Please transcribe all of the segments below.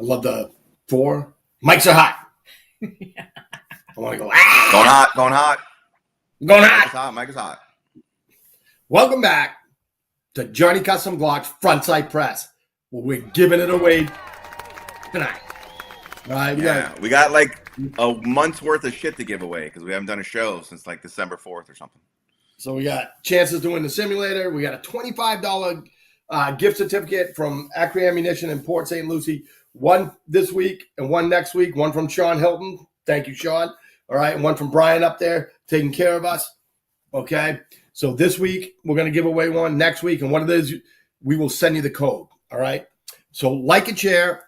love the 4. Mics are hot. Yeah. I want to go, Going hot. Going hot. Mike is hot. Welcome back to Johnny Custom Glock's Frontside Press, where we're giving it away tonight. All right, we got like a month's worth of shit to give away because we haven't done a show since like December 4th or something. So we got chances to win the simulator. We got a $25 gift certificate from Acre Ammunition in Port St. Lucie. One this week and one next week. One from Sean Hilton. Thank you, Sean. All right. And one from Brian up there taking care of us. Okay. So this week, we're going to give away one. Next week, and what it is, we will send you the code. All right. So like and share.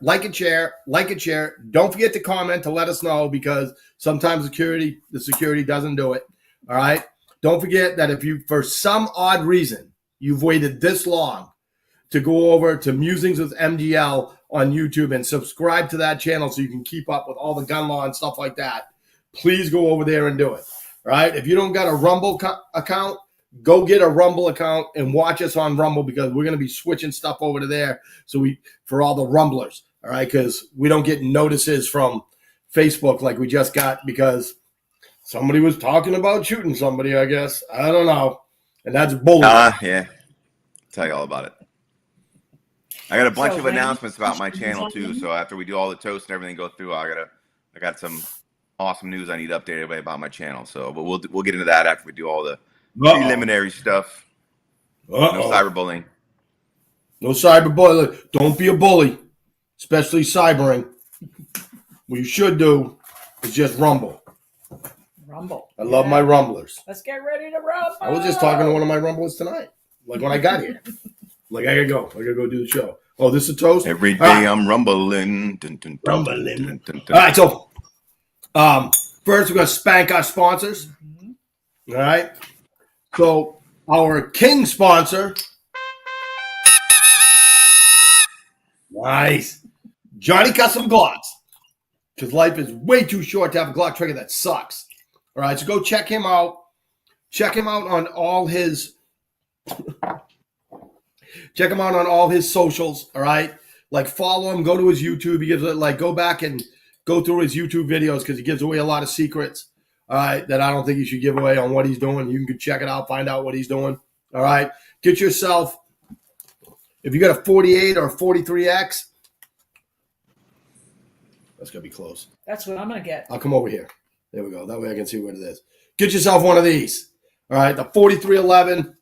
Don't forget to comment to let us know because sometimes the security doesn't do it. All right. Don't forget that if you, for some odd reason, you've waited this long to go over to Musings with MGL on YouTube and subscribe to that channel so you can keep up with all the gun law and stuff like that, please go over there and do it. All right. If you don't got a Rumble account, go get a Rumble account and watch us on Rumble because we're going to be switching stuff over to there. So for all the Rumblers. All right. Because we don't get notices from Facebook like we just got because somebody was talking about shooting somebody, I guess. I don't know. And that's bullying. Yeah. I'll tell you all about it. I got a bunch of announcements about my channel too. So after we do all the toasts and everything go through, I got some awesome news I need updated about my channel. So, but we'll get into that after we do all the preliminary stuff. No cyberbullying. No cyberbullying. Don't be a bully, especially cybering. What you should do is just rumble. Rumble. I love my rumblers. Let's get ready to rumble. I was just talking to one of my rumblers tonight, like when I got here. Like, I gotta go do the show. Oh, this is a toast? Every day I'm rumbling. Rumbling. All right, so first we're going to spank our sponsors. All right. So our king sponsor. Nice. Johnny Custom Glocks. Because life is way too short to have a Glock trigger that sucks. All right, so go check him out. Check him out on all his... Check him out on all his socials, all right? Like, follow him. Go to his YouTube. He gives it, like, go back and go through his YouTube videos because he gives away a lot of secrets, all right, that I don't think you should give away on what he's doing. You can check it out, find out what he's doing, all right? Get yourself, if you got a 48 or a 43X, that's going to be close. That's what I'm going to get. I'll come over here. There we go. That way I can see what it is. Get yourself one of these, all right? The 4311,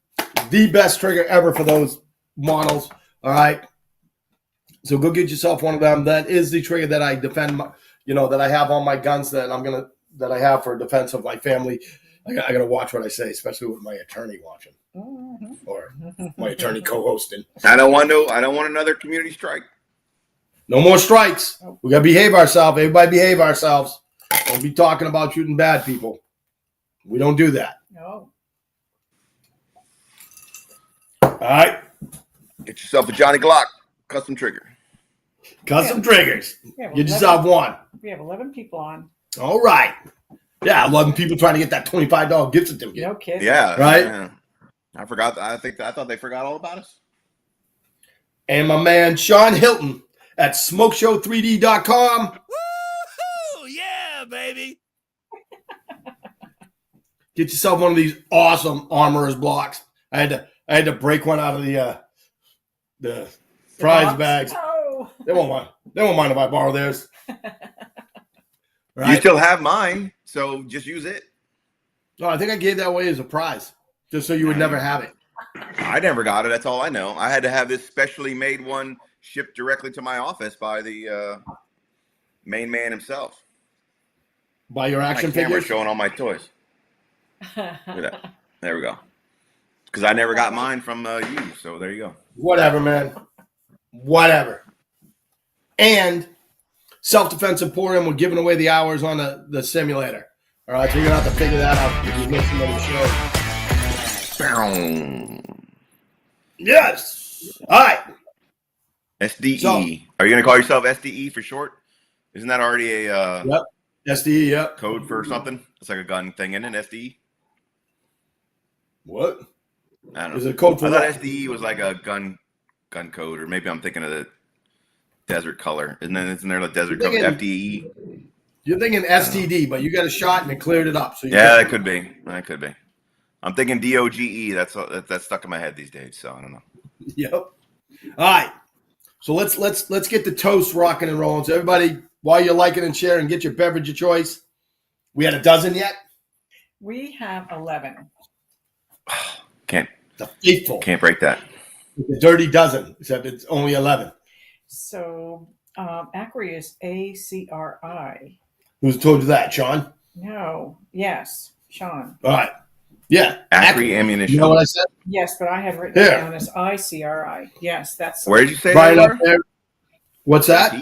the best trigger ever for those models. All right. So go get yourself one of them. That is the trigger that I defend, that I have on my guns that I have for defense of my family. I got to watch what I say, especially with my attorney watching or my attorney co-hosting. I don't want another community strike. No more strikes. We got to behave ourselves. Everybody behave ourselves. Don't be talking about shooting bad people. We don't do that. No. All right. Get yourself a Johnny Glock custom trigger. Custom triggers. Get yourself one. We have 11 people on. All right. Yeah, 11 people trying to get that $25 gift certificate. No kidding. Yeah. Right? Yeah. I forgot. I thought they forgot all about us. And my man Sean Hilton at smokeshow3d.com. Woohoo! Yeah, baby. Get yourself one of these awesome Armorer's blocks. I had to break one out of the prize bags. Oh. They won't mind if I borrow theirs. Right? You still have mine, so just use it. No, I think I gave that away as a prize, just so you would never have it. I never got it. That's all I know. I had to have this specially made one shipped directly to my office by the main man himself. By your action my camera figures? showing all my toys. Look at that. There we go. Because I never got mine from you, so there you go. Whatever, man. Whatever. And Self-Defense Emporium, we're giving away the hours on the simulator. All right, so you're going to have to figure that out if you listen to the show. Yes. All right. SDE. So, are you going to call yourself SDE for short? Isn't that already a yep. SDE, yep. code for something? It's like a gun thing, isn't it? SDE? What? I don't know. Is it a code for I what? thought SDE was like a gun code, or maybe I'm thinking of it. desert color. And then isn't there like desert You're color? thinking- FDE? You're thinking STD, but you got a shot and it cleared it up. So Yeah, that could be. That could be. I'm thinking DOGE. That's stuck in my head these days. So I don't know. Yep. All right. So let's get the toast rocking and rolling. So everybody, while you're liking and sharing, get your beverage of choice. We had a dozen yet? We have 11. The faithful. Can't break that. The dirty dozen, except it's only 11. So Acri is ACRI. Who's told you that, Sean? No. Yes. Sean. All right. Yeah. Acri ammunition. You know what I said? Yes, but I have written it Here. down as ICRI. Yes, that's Where did you say Right they up were? there. What's that?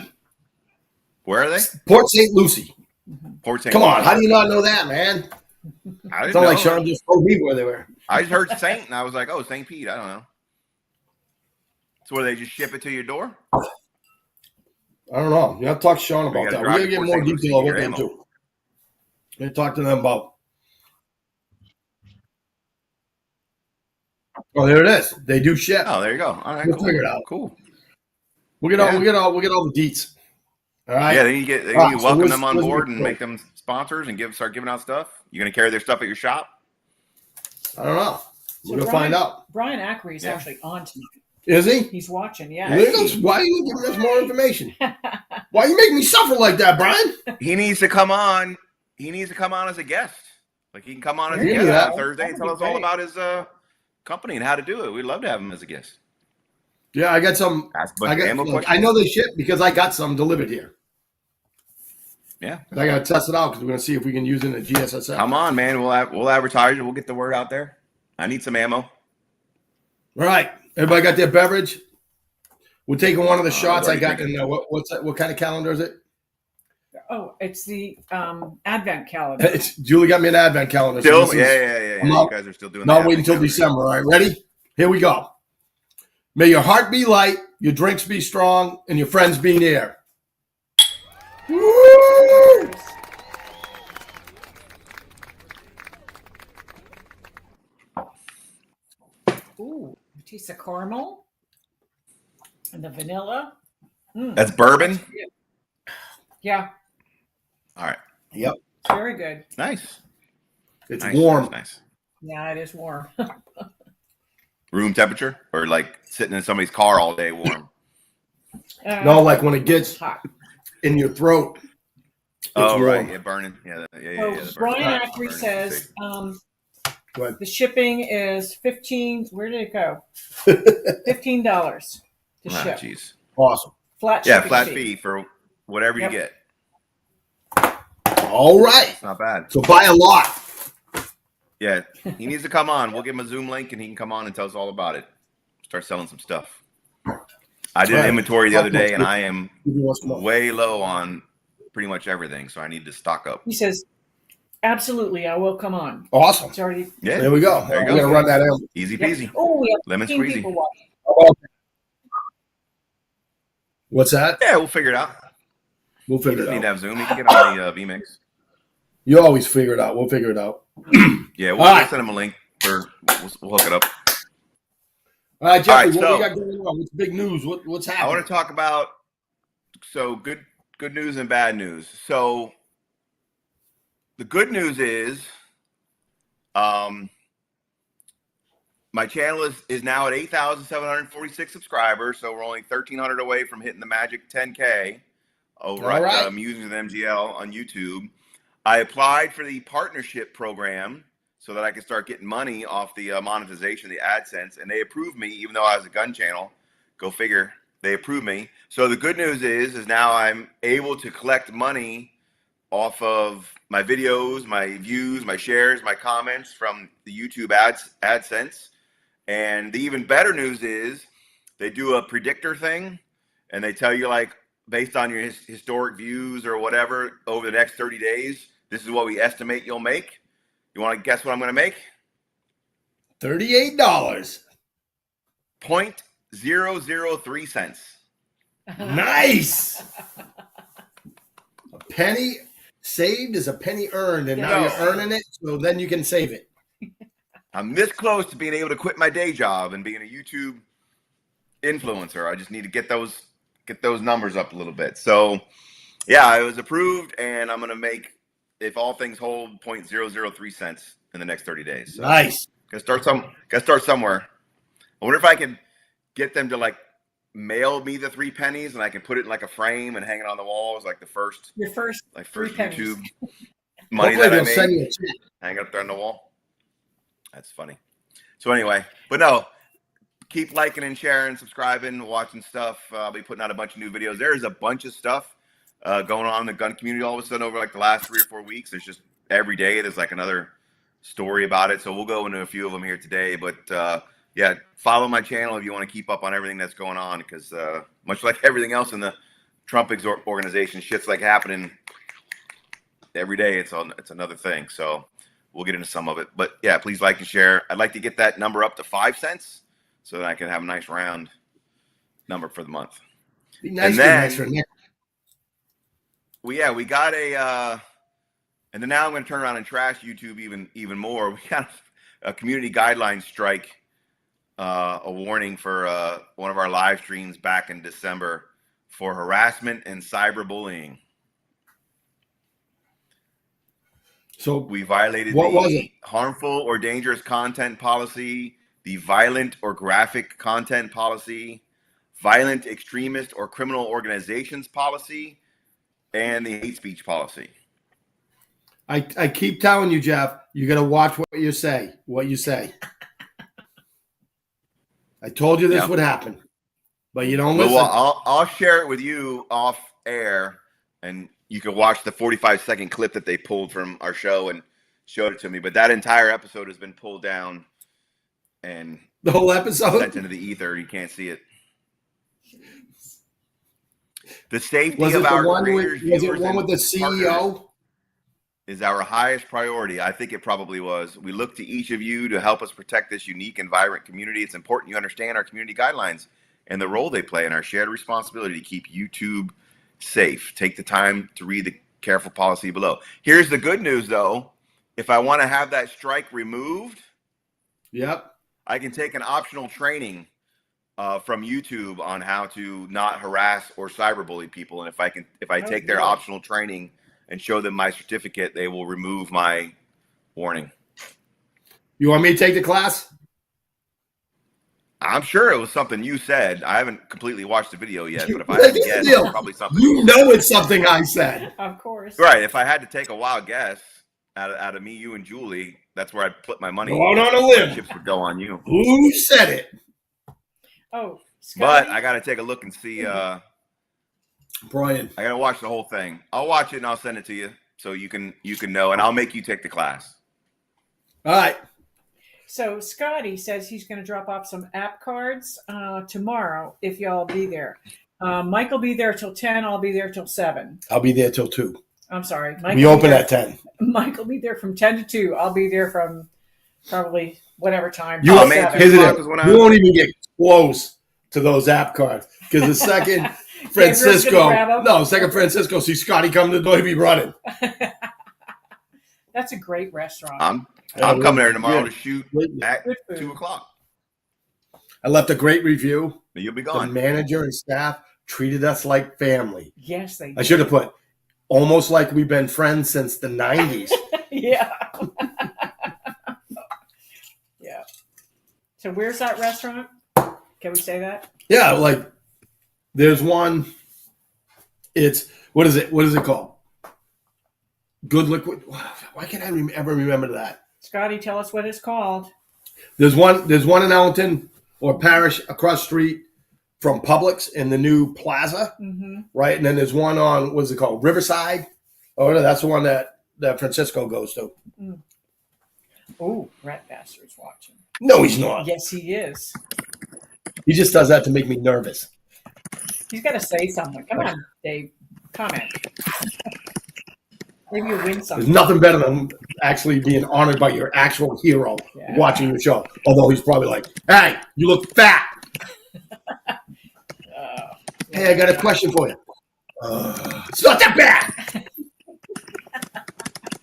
Where are they? Port St. Lucie. Port St. Come on. Louis. How do you not know that, man? I It's didn't not know. like Sean just told me where they were. I just heard Saint, and I was like, oh, St. Pete. I don't know. So where they just ship it to your door? I don't know. You have to talk to Sean We about gotta that. We drive got to to get Port more St. Lucie detail to with get them, ammo. too. We talk to them about. Oh, there it is. They do ship. Oh, there you go. All right, We'll cool. figure it out. Cool. We'll get all the deets. All right. Yeah, then you get All right, so welcome what's- them on what's board the- and make them sponsors and start giving out stuff. You gonna carry their stuff at your shop? I don't know. So We're gonna Brian- find out. Brian Acri is Yeah. actually on tonight. Is he? He's watching. Yeah. Why are you giving us more information? Why you make me suffer like that, Brian? He needs to come on. He needs to come on as a guest. Like he can come on as a Yeah, guest that- on Thursday and tell us all about his company and how to do it. We'd love to have him as a guest. Yeah, I got some. Ask a bunch of ammo questions. I know they ship because I got some delivered here. Yeah. And I got to test it out because we're going to see if we can use it in a GSSL. Come on, man. We'll advertise it. We'll get the word out there. I need some ammo. All right. Everybody got their beverage? We're taking one of the shots I already got drinking. in what's that? What kind of calendar is it? Oh, it's the Advent calendar. Julie got me an advent calendar. so Still? this is- Yeah. I'm You not- guys are still doing Not that. waiting until December. All right, ready? Here we go. May your heart be light, your drinks be strong, and your friends be near. Woo! Ooh, taste the caramel and the vanilla. That's bourbon? Yeah, All right. Yep. it's very good. Nice. It's Nice. warm. Nice. Yeah, it is warm. Room temperature or like sitting in somebody's car all day warm? No, like when it gets it's hot. in your throat. It's Oh, warm. right. Yeah, burning. Yeah. So the burning. Brian Burning. Acri says Go ahead. the shipping is $15. Where did it go? $15 to Ah, ship. jeez. Awesome. Flat Yeah, shipping flat fee. fee for whatever Yep. you get. All right. It's not bad. So buy a lot. Yeah, he needs to come on. We'll give him a Zoom link and he can come on and tell us all about it. Start selling some stuff. I did an Right. inventory the other day and I am Give me one more. way low on pretty much everything, so I need to stock up. He says, absolutely, I will come on. Awesome. It's already. Yeah, There we go. There you We're go. going to run that in. Easy Yep. peasy. Oh, we have Lemon 15 squeezy. people watching. What's that? Yeah, we'll figure it out. We'll He figure doesn't it need to out. have Zoom. He can get on the VMix. You always figure it out. We'll figure it out. Yeah, we'll, All right. we'll send him a link for. We'll hook it up. All right, Jeffrey, All right, what so- we got going on? What's big news? What's I happening? want to talk about good news and bad news. So the good news is my channel is now at 8,746 subscribers, so we're only 1,300 away from hitting the magic 10K over All right. at Musings with MGL on YouTube. I applied for the partnership program so that I could start getting money off the monetization, the AdSense, and they approved me, even though I was a gun channel. Go figure. They approved me. So the good news is now I'm able to collect money off of my videos, my views, my shares, my comments from the YouTube AdSense. And the even better news is they do a predictor thing, and they tell you, like, based on your historic views or whatever, over the next 30 days, this is what we estimate you'll make. You want to guess what I'm going to make? $38. 0.003 cents. Nice. A penny saved is a penny earned, and now No. you're earning it, so then you can save it. I'm this close to being able to quit my day job and being a YouTube influencer. I just need to get those get those numbers up a little bit. So, yeah, it was approved, and I'm gonna make, if all things hold, 0.003 cents in the next 30 days. So Nice. gotta start somewhere. I wonder if I can get them to like mail me the 3 pennies, and I can put it in like a frame and hang it on the wall as like the first, Your first like 3 first pennies. YouTube money Hopefully that I they'll send made. you a check. Hang it up there on the wall. That's funny. So anyway, but no, keep liking and sharing, subscribing, watching stuff. I'll be putting out a bunch of new videos. There is a bunch of stuff going on in the gun community all of a sudden over like the last 3 or 4 weeks. There's just every day there's like another story about it. So we'll go into a few of them here today. But yeah, follow my channel if you want to keep up on everything that's going on, because much like everything else in the Trump organization, shit's like happening every day. It's another thing. So we'll get into some of it. But yeah, please like and share. I'd like to get that number up to 5 cents so that I can have a nice round number for the month. Be nice And to then- next for next. We got a, and then now I'm going to turn around and trash YouTube even more. We got a community guidelines strike, a warning for one of our live streams back in December for harassment and cyberbullying. So We violated What was the it? harmful or dangerous content policy, the violent or graphic content policy, violent extremist or criminal organizations policy, and the hate speech policy. I keep telling you, Jeff, you got to watch what you say. What you say. I told you this Yeah. would happen, but you don't Well, listen. I'll share it with you off air, and you can watch the 45-second clip that they pulled from our show and showed it to me. But that entire episode has been pulled down and The whole episode. sent into the ether. You can't see it. The safety Was it of the our one creators, with? Was viewers, it one with and the CEO? partners is our highest priority. I think it probably was. We look to each of you to help us protect this unique and vibrant community. It's important you understand our community guidelines and the role they play in our shared responsibility to keep YouTube safe. Take the time to read the careful policy below. Here's the good news, though. If I want to have that strike removed, Yep. I can take an optional training from YouTube on how to not harass or cyberbully people. And if I take their good. optional training and show them my certificate, they will remove my warning. You want me to take the class? I'm sure it was something you said. I haven't completely watched the video yet, but if I Here's had to the guess, deal. it's probably something. You know it's something I said. Of course. Right. If I had to take a wild guess out of me, you, and Julie, that's where I'd put my money. Go on a My limb. chips would go on you. Who said it? Oh, But Scotty? I got to take a look and see. Brian. I got to watch the whole thing. I'll watch it and I'll send it to you so you can know, and I'll make you take the class. All right. So Scotty says he's going to drop off some app cards tomorrow if y'all be there. Mike will be there till 10. I'll be there till 7. I'll be there till 2. I'm sorry. Mike We will be open there- at 10. Mike will be there from 10 to 2. I'll be there from probably whatever time. You, Oh, till man, 7. here's the 2 o'clock deal. is when I- You won't even get close to those app cards because the second Gabriel's gonna Francisco, grab 'em. no, second Francisco see Scotty come to the door, he'll be running. That's a great restaurant. I'm Yeah, coming there tomorrow good. to shoot Great. at Good food. 2 o'clock. I left a great review. You'll be The gone. manager and staff treated us like family. Yes, they I did. should have put almost like we've been friends since the 90s. Yeah. Yeah. So where's that restaurant? Can we say that? Yeah, like there's one. It's what is it? What is it called? Good Liquid. Why can't I ever remember that? Scotty, tell us what it's called. There's one in Ellington or Parish across the street from Publix in the new plaza, Mm-hmm. right? And then there's one on what's it called? Riverside. Oh no, that's the one that Francisco goes to. Oh, Rat Bastard's watching. No, he's not. Yes, he is. He just does that to make me nervous. He's got to say something. Come on, Dave. Comment. Maybe you'll win There's something. nothing better than actually being honored by your actual hero Yeah. watching your show. Although he's probably like, "Hey, you look fat." Hey, I got a question for you. It's not that bad.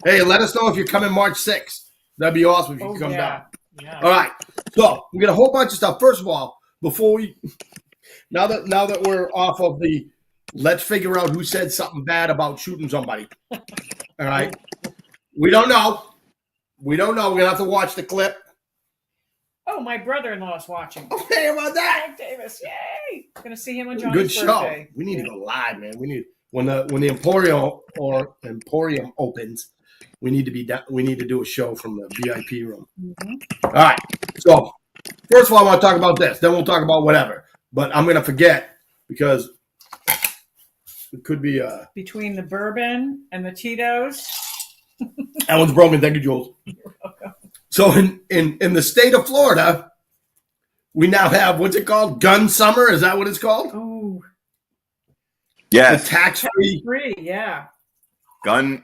Hey, let us know if you're coming March 6th. That'd be awesome if you Oh, could come yeah. down. Yeah. All right. So we got a whole bunch of stuff. First of all, before we Now that we're off of the, let's figure out who said something bad about shooting somebody. All right. We don't know. We're gonna have to watch the clip. Oh, my brother-in-law is watching. Okay, how about that? Greg Davis, yay! Gonna see him on Johnny's Good show. birthday. We need to go live, man. We need when the Emporium opens. We need to do a show from the VIP room. Mm-hmm. All right. So first of all, I want to talk about this. Then we'll talk about whatever. But I'm gonna forget because it could be Between the bourbon and the Tito's. that one's broken. Thank you, Jules. You're welcome. So in the state of Florida, we now have, what's it called? Gun summer? Is that what it's called? Ooh, Yes. The tax-free. free, yeah. Gun,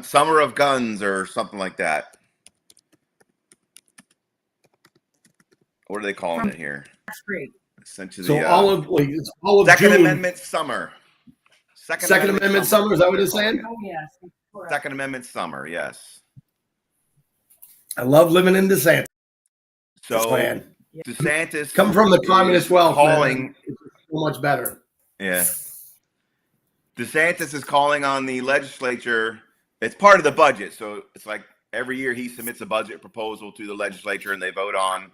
summer of guns or something like that. What are they calling it here? Free. Essentially, So it's all of Second June. Amendment summer. Second Amendment summer, is that what it's saying? Oh, yes. Correct. Second Amendment summer, yes. I love living in DeSantis So land. DeSantis Come from the communist wealth, calling, man. It's so much better. yeah. DeSantis is calling on the legislature. It's part of the budget, so it's like every year he submits a budget proposal to the legislature and they vote on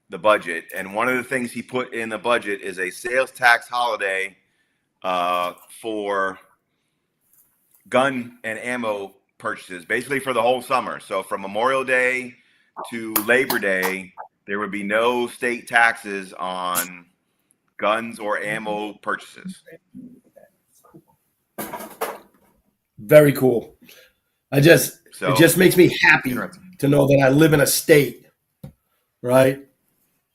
the budget. And one of the things he put in the budget is a sales tax holiday for gun and ammo purchases, basically for the whole summer. So from Memorial Day to Labor Day, there would be no state taxes on guns or ammo purchases. Very cool. It just makes me happy Interesting. to know that I live in a state, right?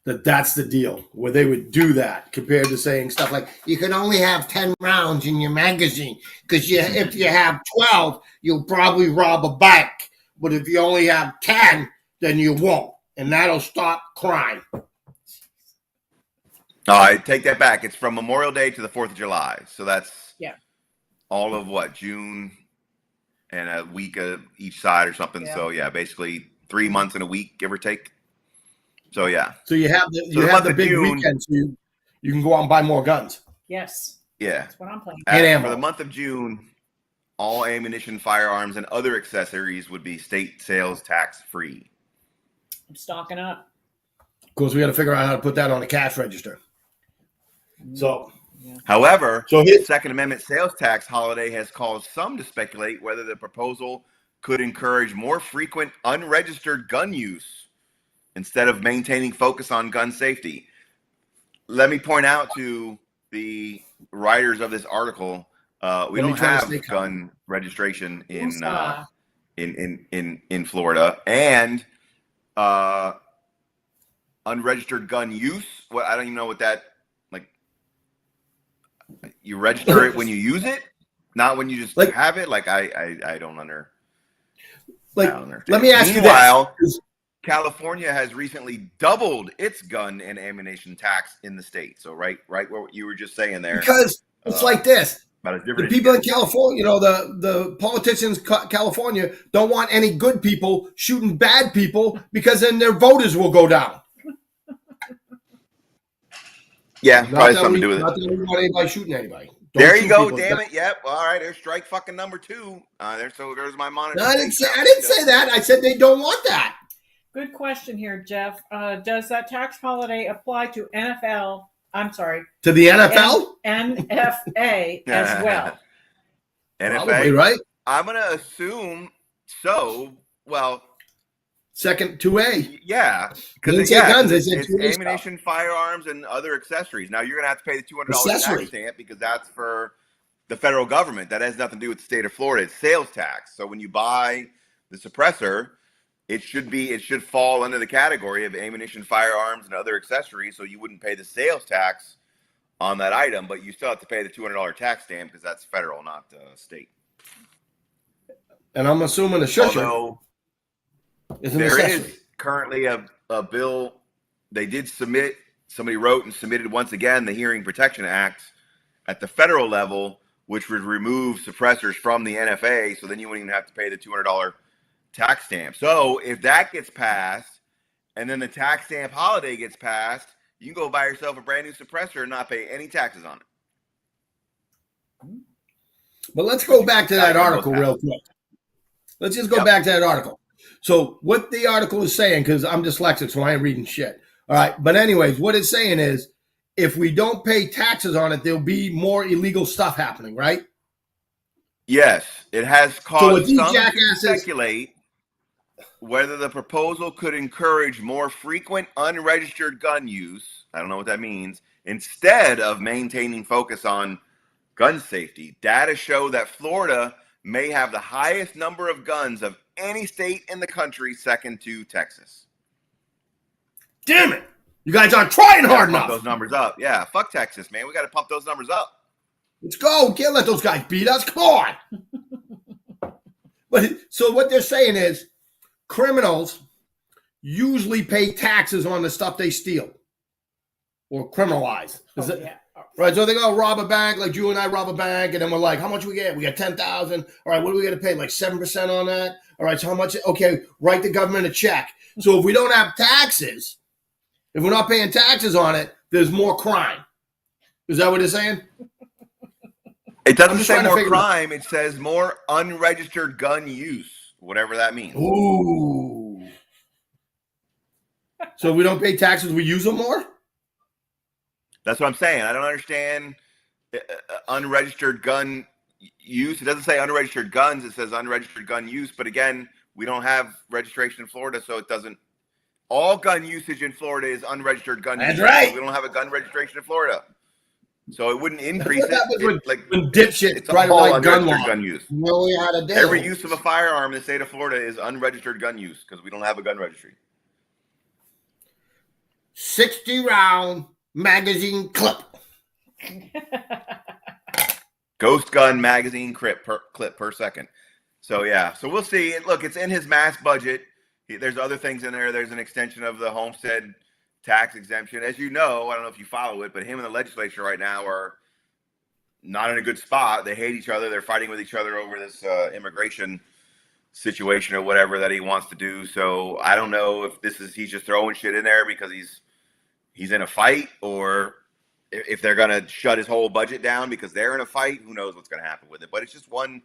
That's the deal, where they would do that compared to saying stuff like, you can only have 10 rounds in your magazine because if you have 12, you'll probably rob a bank. But if you only have 10, then you won't. And that'll stop crime. I take that back. It's from Memorial Day to the 4th of July. So that's all of what, June and a week of each side or something. Yeah. So yeah, basically 3 months in a week, give or take. So yeah. So you have the big weekend, so you can go out and buy more guns. Yes. Yeah. That's what I'm playing. And ammo. For the month of June, all ammunition, firearms, and other accessories would be state sales tax free. I'm stocking up. Of course, we got to figure out how to put that on a cash register. So, However, So the here- Second Amendment sales tax holiday has caused some to speculate whether the proposal could encourage more frequent unregistered gun use instead of maintaining focus on gun safety. Let me point out to the writers of this article, we don't have gun registration in Florida, and unregistered gun use. What, I don't even know what that, like, you register it when you use it, not when you just have it. Like I don't understand. Let me ask you Meanwhile, this. California has recently doubled its gun and ammunition tax in the state. So right what you were just saying there. Because it's like this. The people in California, the politicians in California don't want any good people shooting bad people because then their voters will go down. Yeah, probably something to do with Not it. that we want anybody shooting anybody. There you go, damn it. Yep. All right, there's strike fucking number 2. There's my monitor. No, I didn't say that. I said they don't want that. Good question here, Jeff. Does that tax holiday apply to NFL? I'm sorry. To the NFL? NFA as well. NFA, Probably, right? I'm going to assume so. Well, second 2A. Yeah. They didn't say guns, they said 2A ammunition, firearms, and other accessories. Now, you're going to have to pay the $200 tax stamp because that's for the federal government. That has nothing to do with the state of Florida. It's sales tax. So when you buy the suppressor, it should fall under the category of ammunition, firearms, and other accessories. So you wouldn't pay the sales tax on that item, but you still have to pay the $200 tax stamp because that's federal, not state. And I'm assuming the shusher Although is an there accessory. is currently a bill they did submit. Somebody wrote and submitted once again the Hearing Protection Act at the federal level, which would remove suppressors from the NFA. So then you wouldn't even have to pay the $200 tax stamp. So if that gets passed and then the tax stamp holiday gets passed, you can go buy yourself a brand new suppressor and not pay any taxes on it. But let's go back to that article real quick. Let's just go back to that article. So what the article is saying, because I'm dyslexic, so I ain't reading shit. All right. But anyways, what it's saying is if we don't pay taxes on it, there'll be more illegal stuff happening, right? Yes. It has caused some to speculate whether the proposal could encourage more frequent unregistered gun use. I don't know what that means. Instead of maintaining focus on gun safety. Data show that Florida may have the highest number of guns of any state in the country, second to Texas. Damn it. You guys aren't trying hard enough. Pump those numbers up. Yeah, fuck Texas, man. We got to pump those numbers up. Let's go. Can't let those guys beat us. Come on. But so what they're saying is criminals usually pay taxes on the stuff they steal or criminalize. Right, so they go rob a bank, like you and I rob a bank, and then we're like, how much we get? We got 10,000. All right, what do we got to pay? Like 7% on that? All right, so how much? Okay, write the government a check. So if we don't have taxes, if we're not paying taxes on it, there's more crime. Is that what it's saying? It doesn't say more crime. It says more unregistered gun use, whatever that means. Ooh. So if we don't pay taxes, we use them more? That's what I'm saying. I don't understand unregistered gun use. It doesn't say unregistered guns. It says unregistered gun use. But again, we don't have registration in Florida, so it doesn't. All gun usage in Florida is unregistered gun use. That's right. We don't have a gun registration in Florida. So it wouldn't increase when dipshits try to write gun use. Every use of a firearm in the state of Florida is unregistered gun use because we don't have a gun registry. 60-round magazine clip. Ghost gun magazine clip per second. So yeah, so we'll see. Look, it's in his mass budget. There's other things in there. There's an extension of the homestead tax exemption. As you know, I don't know if you follow it, but him and the legislature right now are not in a good spot. They hate each other. They're fighting with each other over this immigration situation or whatever that he wants to do. So I don't know if he's just throwing shit in there because he's in a fight, or if they're going to shut his whole budget down because they're in a fight. Who knows what's going to happen with it? But it's just one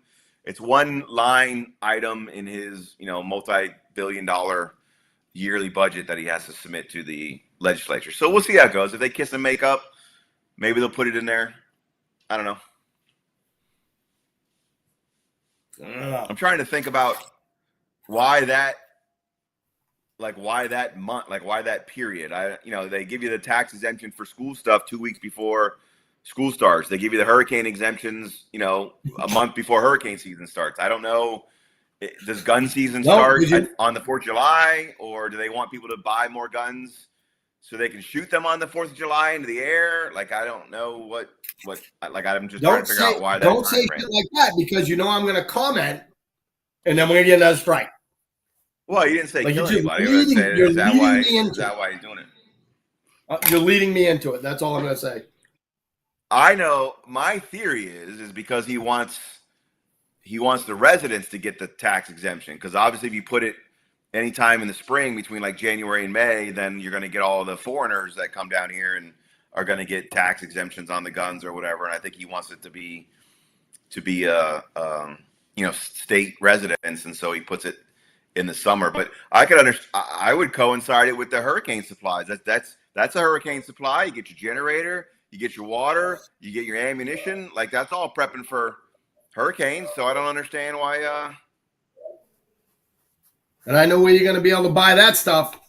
line item in his, multi-billion-dollar yearly budget that he has to submit to the legislature. So we'll see how it goes. If they kiss and make up, maybe they'll put it in there. I don't know. I'm trying to think about why that month, why that period. They give you the tax exemption for school stuff 2 weeks before school starts. They give you the hurricane exemptions, a month before hurricane season starts. I don't know. Does gun season start on the 4th of July, or do they want people to buy more guns so they can shoot them on the 4th of July into the air? I don't know what I'm just trying to figure out why that. Don't say shit like that because I'm going to comment and then we're going to get another strike. Well, you didn't say kill anybody. Is that why he's doing it? You're leading me into it. That's all I'm going to say. I know my theory is because he wants the residents to get the tax exemption, because obviously if you put it anytime in the spring between January and May, then you're going to get all the foreigners that come down here and are going to get tax exemptions on the guns or whatever. And I think he wants it to be state residents, and so he puts it in the summer. But I could understand. I would coincide it with the hurricane supplies. That's a hurricane supply. You get your generator, you get your water, you get your ammunition. That's all prepping for hurricanes. So I don't understand why. And I know where you're going to be able to buy that stuff,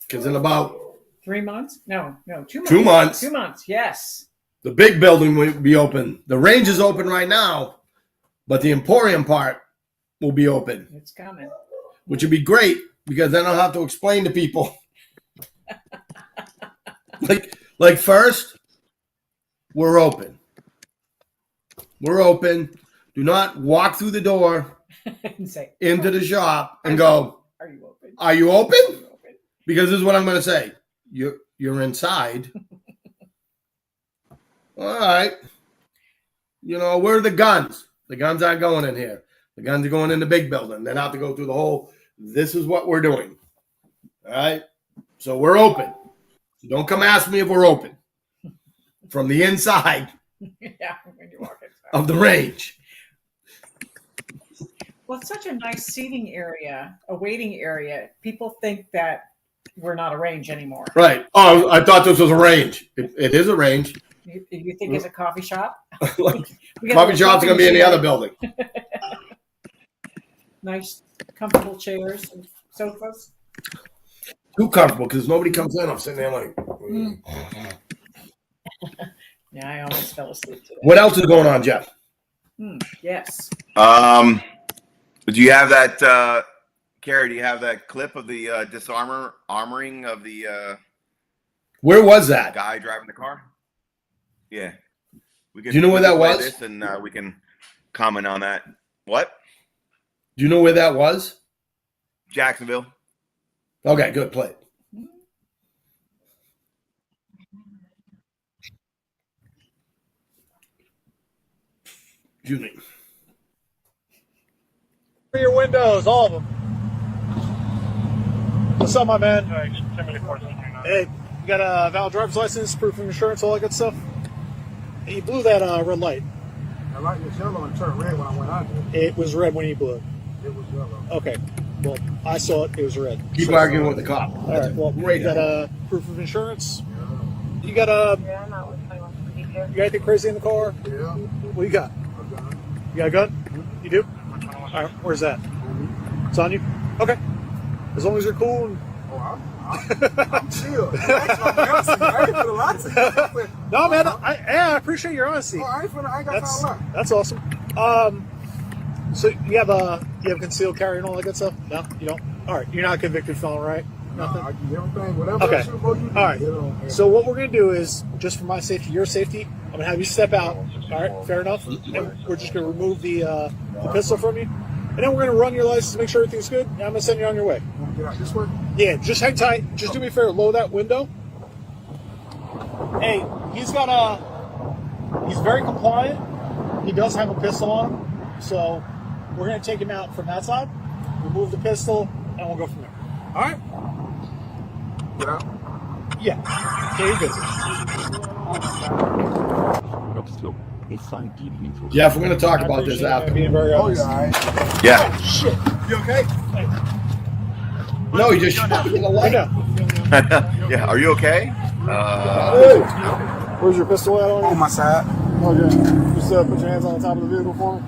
because in about 3 months? No, 2 months. 2 months. 2 months. Yes. The big building will be open. The range is open right now, but the Emporium part will be open. It's coming. Which would be great, because then I'll have to explain to people. First, we're open. We're open. Do not walk through the door and say, into the shop and go, Are you open? Are you open? Because this is what I'm going to say. You're inside. All right. Where are the guns? The guns aren't going in here. The guns are going in the big building. Then have to go through the whole, this is what we're doing. All right. So we're open. So don't come ask me if we're open from the inside Yeah, when you walk inside. of the range. Well, it's such a nice seating area, a waiting area. People think that we're not a range anymore. Right. Oh, I thought this was a range. It is a range. You think it's a coffee shop? Like, We got a coffee little shop's going to be in the machine. other building. Nice, comfortable chairs and sofas. Too comfortable because nobody comes in. I'm sitting there like, Yeah, I almost fell asleep today. What else is going on, Jeff? Yes. Do you have that, Carrie? Do you have that clip of the armoring of the Where was that? guy driving the car? Yeah. We can, Do you know where that play was? This and we can comment on that. What? Do you know where that was? Jacksonville. Okay, good. Play it. Excuse me. For your windows, all of them. What's up, my man? Hey, you got a valid driver's license, proof of insurance, all that good stuff? Hey, you blew that red light. I like the yellow and turned red when I went out there. It was red when you blew it. It was yellow. Okay. Well, I saw it. It was red. Keep arguing with the cop. All right. Well, Great. you got a proof of insurance. You got you got anything crazy in the car? Yeah. What you got? I'm done. You got a gun? You do? All right. Where's that? It's on you. Okay. As long as you're cool. And... I'm chill. I ain't finna lie to you. No, man. I appreciate your honesty. Oh, I ain't got time to lie. That's awesome. So you have concealed carry and all that good stuff? No, you don't. All right, you're not a convicted felon, right? Nothing. I do everything, whatever Okay. I should go do. All right. You know, So what we're gonna do is, just for my safety, your safety, I'm gonna have you step out. All right, fair enough. And we're just gonna remove the pistol from you, and then we're gonna run your license, make sure everything's good, and I'm gonna send you on your way. wanna get out this way? Yeah, just hang tight. Just do me a favor, lower that window. Hey, he's very compliant. He does have a pistol on him, so we're gonna take him out from that side, remove the pistol, and we'll go from there. All right? Get out. Yeah. Okay, you're good. Jeff, we're going to talk I about this appreciate after. you being very Oh, honest. yeah, all right. Yeah. Shit. You okay? No, you just shot me in the I light. know. Yeah. Are you okay? Hey, where's your pistol at on On you? my side. Okay. Just put your hands on the top of the vehicle for me.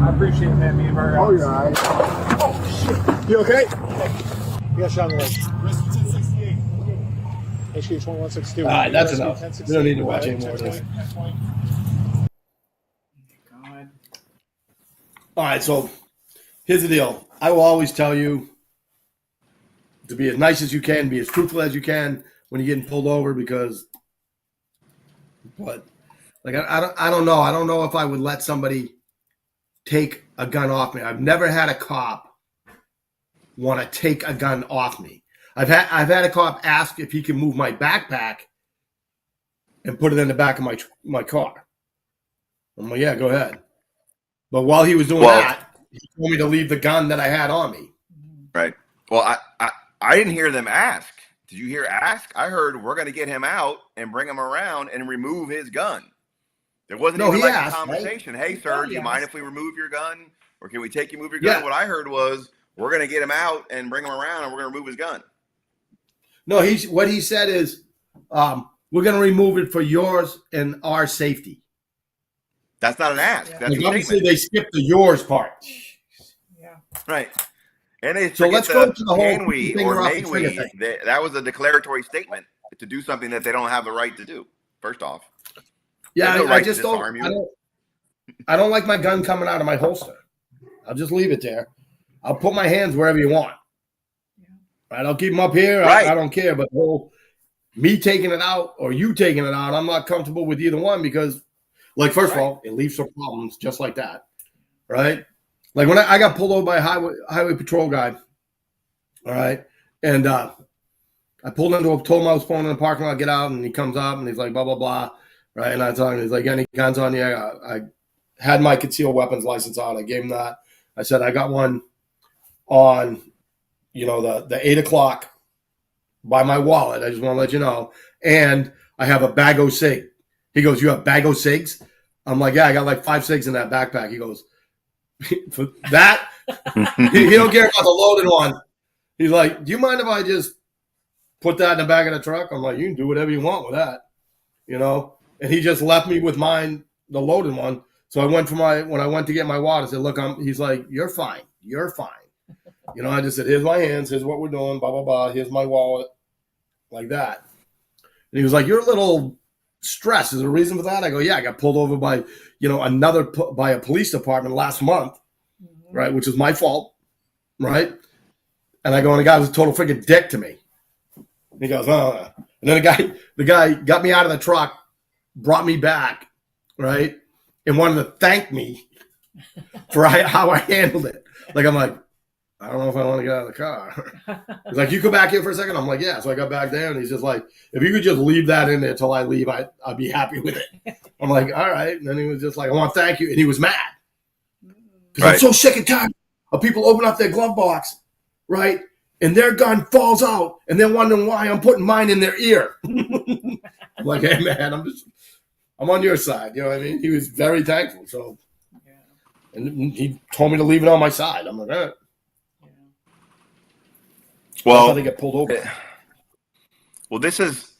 I appreciate that being very Oh, honest. yeah, all right. Oh, shit. You okay? You got shot in the leg. Rescue 1068. HQ 2162. All right, that's Rescue enough. 1068. We don't need to watch any more of this. God. All right, so here's the deal. I will always tell you to be as nice as you can, be as truthful as you can when you're getting pulled over, because, but like I don't know. I don't know if I would let somebody take a gun off me. I've never had a cop want to take a gun off me. I've had a cop ask if he can move my backpack and put it in the back of my car. I'm like, yeah, go ahead. But while he was doing that, he told me to leave the gun that I had on me. Right. Well, I didn't hear them ask. Did you hear ask? I heard we're going to get him out and bring him around and remove his gun. There wasn't even he like asked, a conversation. Right? Hey, sir, do you mind if we remove your gun? Or can we take you move your gun? Yeah. What I heard was we're going to get him out and bring him around and we're going to remove his gun. No, what he said is we're going to remove it for yours and our safety. That's not an ask. That's Like, a obviously, statement. they skipped the yours part. Yeah. Right. And they So let's go to the whole can we finger or off may the we. trigger thing. That was a declaratory statement to do something that they don't have the right to do. First off. Yeah, There's no I right to just disarm you. I don't like my gun coming out of my holster. I'll just leave it there. I'll put my hands wherever you want. Right? I'll keep them up here. Right. I don't care. But the whole me taking it out or you taking it out, I'm not comfortable with either one because, like, first of all, it leaves some problems just like that. Right? Like when I got pulled over by a highway patrol guy. All right. And I pulled into him, told him I was pulling in the parking lot, get out, and he comes up and he's like, blah, blah, blah. Right. And I told him, he's like, any guns on you? I had my concealed weapons license on. I gave him that. I said, I got one on, the 8 o'clock by my wallet. I just want to let you know. And I have a bag of cig. He goes, "You have bag of cigs?" I'm like, "Yeah, I got like 5 cigs in that backpack." He goes, "For that?" He don't care about the loaded one. He's like, "Do you mind if I just put that in the back of the truck?" I'm like, "You can do whatever you want with that." And he just left me with mine, the loaded one. So when I went to get my wallet, I said, "Look, he's like, "You're fine. You're fine." I just said, "Here's my hands. Here's what we're doing. Blah, blah, blah. Here's my wallet." Like that. And he was like, "You're a little stressed. Is there a reason for that?" I go, "Yeah, I got pulled over by, by a police department last month, right? Which is my fault, right?" And I go, and the guy was a total freaking dick to me. And he goes, "Oh." And then the guy got me out of the truck, brought me back, right? And wanted to thank me for how I handled it. Like, I'm like, "I don't know if I want to get out of the car." He's like, "You come back here for a second?" I'm like, "Yeah." So I got back there, and he's just like, "If you could just leave that in there till I leave, I'd be happy with it." I'm like, "All right." And then he was just like, "I want to thank you." And he was mad. Because I'm so sick and tired of people open up their glove box, right? And their gun falls out, and they're wondering why I'm putting mine in their ear. I'm like, "Hey, man, I'm on your side." You know what I mean? He was very thankful. So, and he told me to leave it on my side. I'm like, "All right." Well, that's how they get pulled over. Well, this is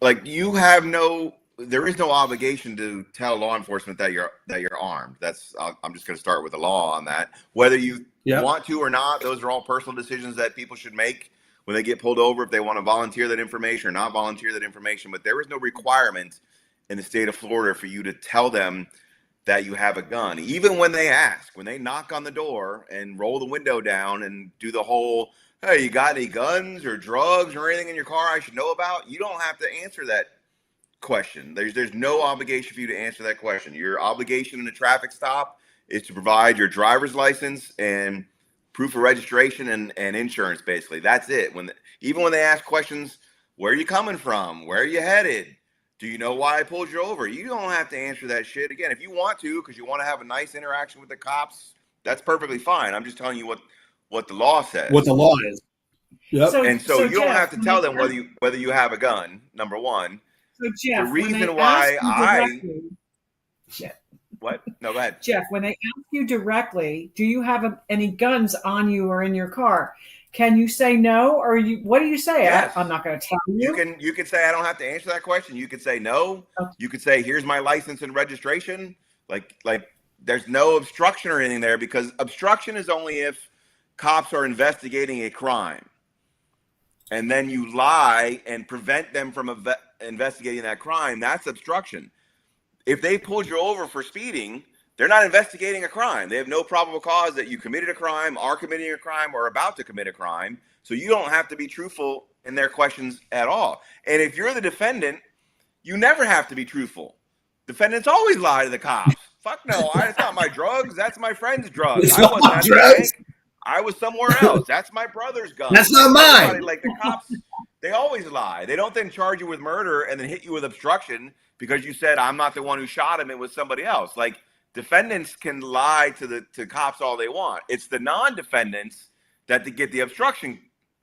like there is no obligation to tell law enforcement that you're armed. I'm just going to start with the law on that. Whether you want to or not, those are all personal decisions that people should make when they get pulled over, if they want to volunteer that information or not volunteer that information. But there is no requirement in the state of Florida for you to tell them that you have a gun. Even when they ask, when they knock on the door and roll the window down and do the whole, "Hey, you got any guns or drugs or anything in your car I should know about?" You don't have to answer that question. There's no obligation for you to answer that question. Your obligation in a traffic stop is to provide your driver's license and proof of registration and insurance. Basically, that's it. Even when they ask questions, "Where are you coming from? Where are you headed? Do you know why I pulled you over?" You don't have to answer that shit. Again, if you want to, because you want to have a nice interaction with the cops, that's perfectly fine. I'm just telling you what the law says. What the law is. Yep. So you don't have to tell them whether you have a gun, number one. So Jeff, the reason why what? No, go ahead. Jeff, when they ask you directly, "Do you have any guns on you or in your car?" Can you say no, or what do you say? Yes. I'm not going to tell you. You can say, "I don't have to answer that question." You could say no. Okay. You could say, "Here's my license and registration." Like there's no obstruction or anything there, because obstruction is only if cops are investigating a crime, and then you lie and prevent them from investigating that crime. That's obstruction. If they pulled you over for speeding, they're not investigating a crime. They have no probable cause that you committed a crime, are committing a crime, or about to commit a crime. So you don't have to be truthful in their questions at all. And if you're the defendant, you never have to be truthful. Defendants always lie to the cops. "Fuck no, it's not my drugs. That's my friend's drugs. I wasn't at the bank. I was somewhere else. That's my brother's gun. That's not mine." Like the cops, they always lie. They don't then charge you with murder and then hit you with obstruction because you said, "I'm not the one who shot him. It was somebody else." Like, defendants can lie to cops all they want. It's the non-defendants that they get the obstruction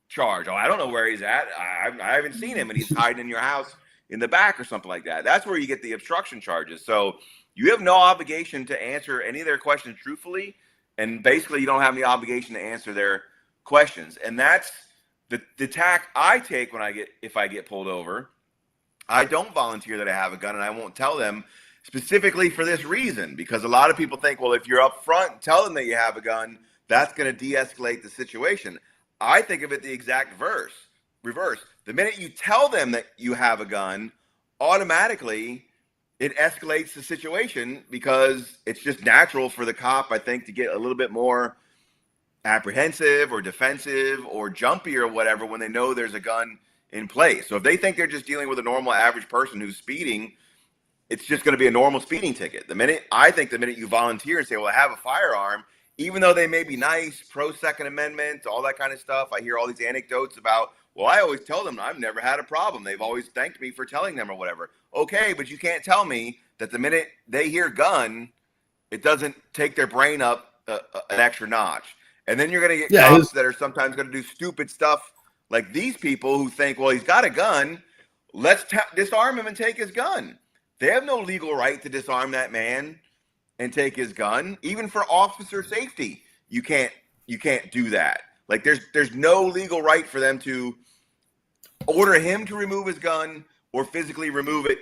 charge. "Oh, I don't know where he's at. I haven't seen him, and he's hiding in your house in the back," or something like that. That's where you get the obstruction charges. So you have no obligation to answer any of their questions truthfully, and basically you don't have any obligation to answer their questions. And that's the tack I take if I get pulled over. I don't volunteer that I have a gun, and I won't tell them specifically for this reason, because a lot of people think, well, if you're up front and tell them that you have a gun, that's going to de-escalate the situation. I think of it the exact reverse. The minute you tell them that you have a gun, automatically it escalates the situation, because it's just natural for the cop, I think, to get a little bit more apprehensive or defensive or jumpy or whatever when they know there's a gun in place. So if they think they're just dealing with a normal average person who's speeding, it's just going to be a normal speeding ticket. The minute you volunteer and say, "Well, I have a firearm," even though they may be nice, pro Second Amendment, all that kind of stuff. I hear all these anecdotes about, "Well, I always tell them I've never had a problem. They've always thanked me for telling them," or whatever. Okay, but you can't tell me that the minute they hear gun, it doesn't take their brain up an extra notch. And then you're going to get Yeah, cops that are sometimes going to do stupid stuff like these people who think, well, he's got a gun. Let's disarm him and take his gun. They have no legal right to disarm that man and take his gun. Even for officer safety, you can't do that. Like there's no legal right for them to order him to remove his gun or physically remove it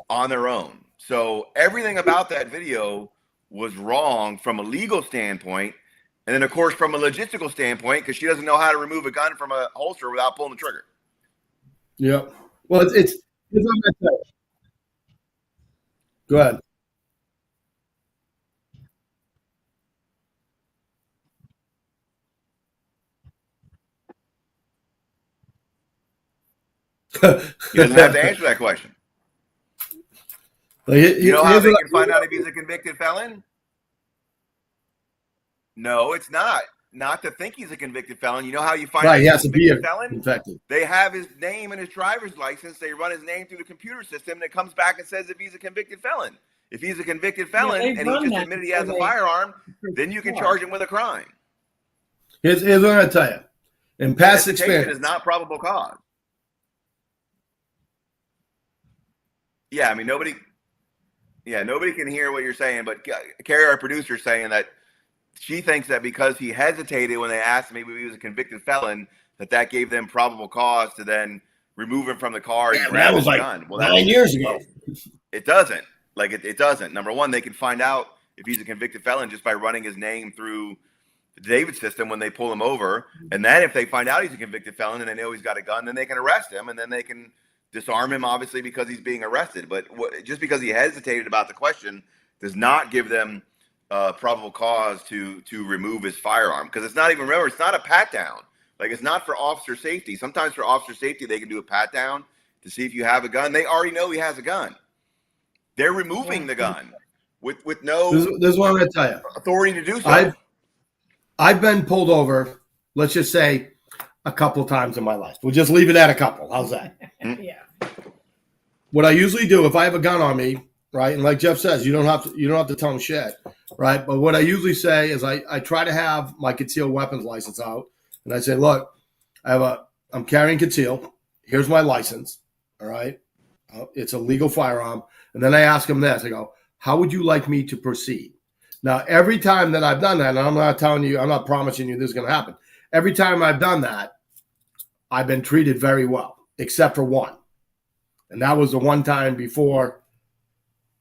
on their own. So everything about that video was wrong from a legal standpoint. And then, of course, from a logistical standpoint, because she doesn't know how to remove a gun from a holster without pulling the trigger. Yeah. Well, it's go ahead. He doesn't have to answer that question. You know how they can find out if he's a convicted felon? No, it's not. Not to think he's a convicted felon. You know how you find out He he's has a to be convicted felon? infected. They have his name and his driver's license. They run his name through the computer system, and it comes back and says if he's a convicted felon. If he's a convicted felon and he just admitted he has a firearm, then you can charge him with a crime. Here's what I'm going to tell you. In past experience, is not probable cause. Yeah, I mean nobody can hear what you're saying, but Carrie, our producer, is saying that she thinks that because he hesitated when they asked him if he was a convicted felon, that gave them probable cause to then remove him from the car. Yeah, that was like gun. Well, 9 years ago. It doesn't. Like it doesn't. Number one, they can find out if he's a convicted felon just by running his name through the David system when they pull him over. And then if they find out he's a convicted felon and they know he's got a gun, then they can arrest him and then they can disarm him, obviously, because he's being arrested. But just because he hesitated about the question does not give them probable cause to remove his firearm, because it's not even, remember, it's not a pat down. Like, it's not for officer safety. Sometimes for officer safety, they can do a pat down to see if you have a gun. They already know he has a gun. They're removing the gun with no this is what I'm going to tell you. Authority to do so. I've been pulled over, let's just say, a couple of times in my life. We'll just leave it at a couple. How's that? Yeah. What I usually do if I have a gun on me, right, and like Jeff says, you don't have to tell them shit, right? But what I usually say is I try to have my concealed weapons license out, and I say, look, I'm carrying concealed. Here's my license, all right? It's a legal firearm. And then I ask them this. I go, how would you like me to proceed? Now, every time that I've done that, and I'm not telling you, I'm not promising you this is going to happen. Every time I've done that, I've been treated very well, except for one. And that was the one time before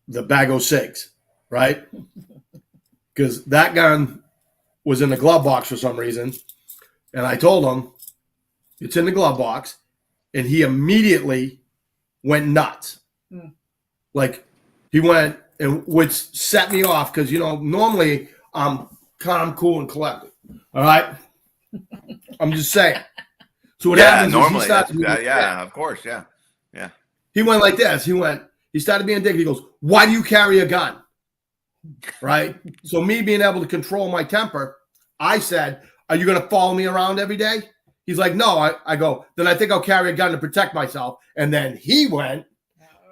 the bag of cigs, right? Because that gun was in the glove box for some reason. And I told him, it's in the glove box. And he immediately went nuts. Like, he went, and which set me off because, normally I'm calm, cool, and collected. All right? I'm just saying. So what happens normally, is he started of course, yeah. He went like this. He started being dick. He goes, why do you carry a gun? Right? So me being able to control my temper, I said, are you going to follow me around every day? He's like, no. I go, then I think I'll carry a gun to protect myself. And then he went,